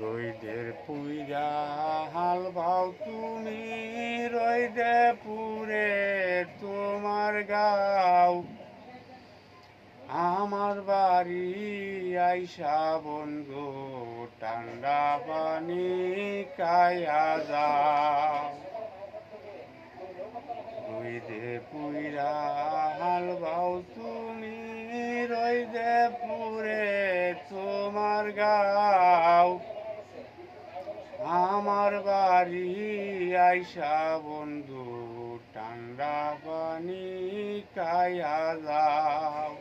রইদের পুইরা হাল বাও তুমি, রইদে পুরে তোমার গাও। আমার বাড়ি আইসা বন্ধু, ঠান্ডা পানি খাইয়া যাও। রইদে পুইরা হাল বাও তুমি, রইদে পুরে তোমার গাও। আমার বাড়ি আইসা বন্ধু, ঠান্ডা পানি খাইয়া যাও।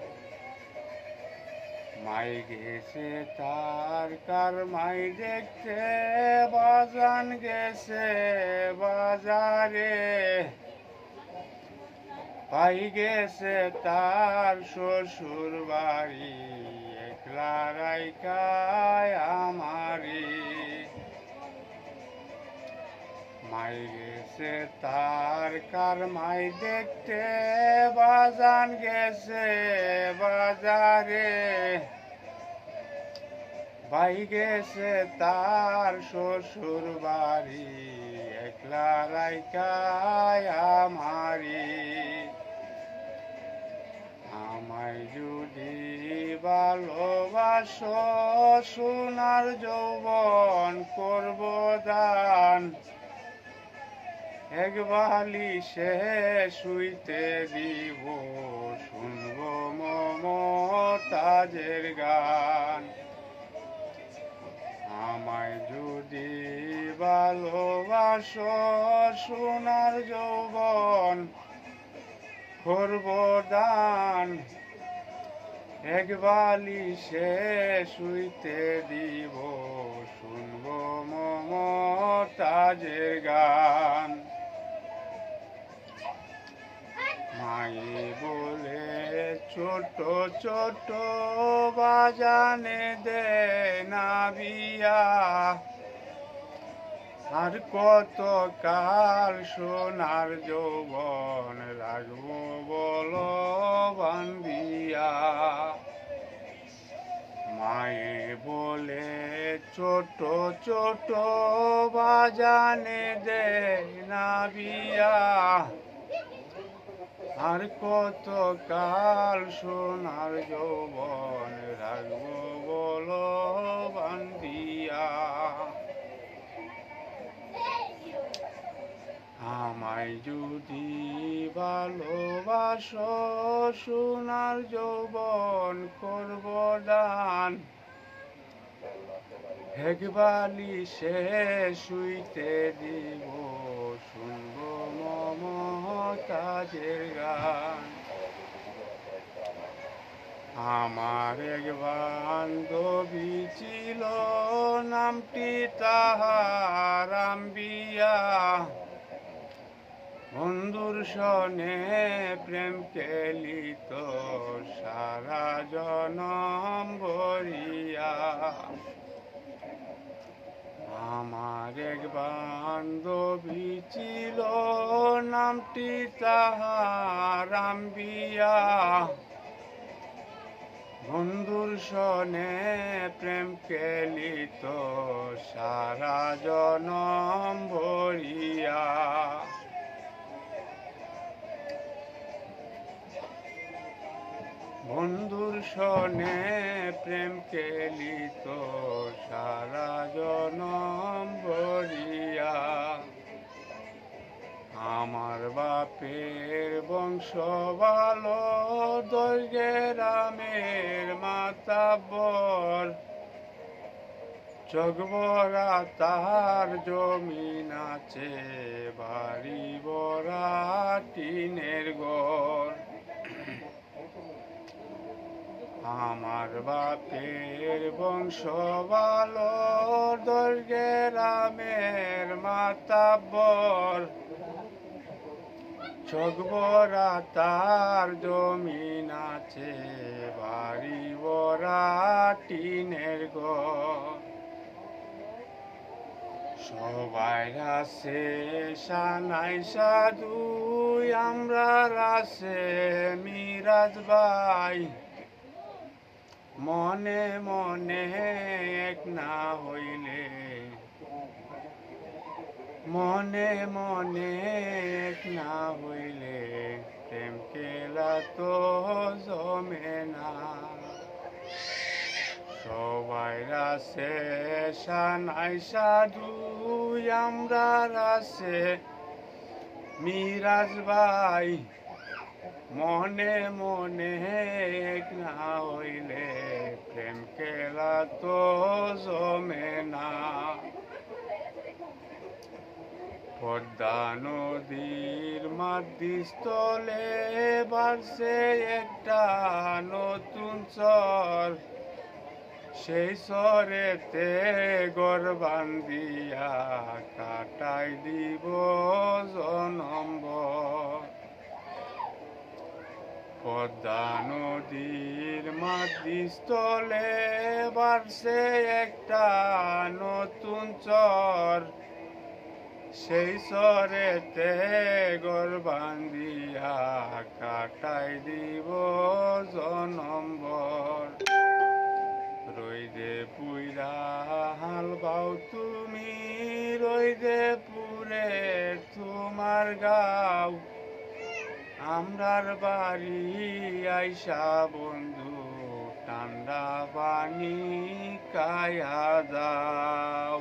মাই গেছে তার কার মাই দেখতে, বাজান গেছে বাজারে। পাই গেছে তার শ্বশুর বাড়ি, একলা রাইখায় আমারি। মাই গেছে তার কার মাই দেখতে, বাজান গেছে বাজারে। ভাই গেছে তার শ্বশুর বাড়ি, একলা রাইখায় আমারি। আমায় যদি ভালোবাসো, সোনার যৌবন করব দান। এক বালিশে শুইতে দিব, শুনব মমতাজের গান। আমায় যদি ভালোবাসো, সোনার যৌবন করব দান। এক বালিশে শুইতে দিব, শুনব মমতাজের গান। মায়ে বলে ছোট ছোট বাজানে দে না বিয়া। আর কত কাল সোনার যৌবন রাখবো বলো বান্ধিয়া। মায়ে বলে ছোট ছোট বাজানে দে না বিয়া। আর কত কাল সোনার যৌবন রাখবো বলো বান্ধিয়া। আমায় যদি ভালোবাসো, সোনার যৌবন করব দান। এক বালিশে শুইতে দিব, শুনব মমতাজের গান। আমার এক বান্ধবী ছিল, নামটি তাহার আম্বিয়া। বন্ধুর সনে প্রেম খেলিত, সারা জনম ভরিয়া। আমার এক বান্ধবী ছিল, নামটি তাহার আম্বিয়া। বন্ধুর সনে প্রেম খেলিত, সারা জনম ভরিয়া। বন্ধুর সনে প্রেম খেলিত, সারা জনম ভরিয়া। আমার বাপের বংশ ভালো, দৈগ্রামের মাতাব্বর। চকবরা তার জমিন আছে, বাড়ি বড়া টিনের ঘর। আমার বাপের বংশ ভালো, দৈগ্রামের মাতাব্বর। চকবরা তার জমিন আছে, বাড়ি বড়া টিনের ঘর। সবাই আছে সানাই সাধু, আমরা আছে মিরাজ ভাই। মনে মনে এক না হইলে, মনে মনে এক না হইলে প্রেম খেলা তো জমে না। সবাই আছে সানাই সাধু, আমরা আছে মিরাজ ভাই। মনে মনে এক না হইলে প্রেম খেলা তো জমে না। পদ্মা নদীর মাতৃস্থলে বাড়ছে একটা নতুন চর, সেই চরেতে ঘর বান্ধিয়া কাটাই দিব জনম্বর। পদ্মা নদীর মাতৃস্থলে বাড়ছে একটা নতুন চর, সেই চরেতে ঘর বান্ধিয়া কাটাই দিব জনম্বর। রইদে পুইরা হাল বাও তুমি, রইদে পুরে তোমার গাও, আমরার বাড়ি আইসা বন্ধু ঠান্ডা পানি খায়া যাও।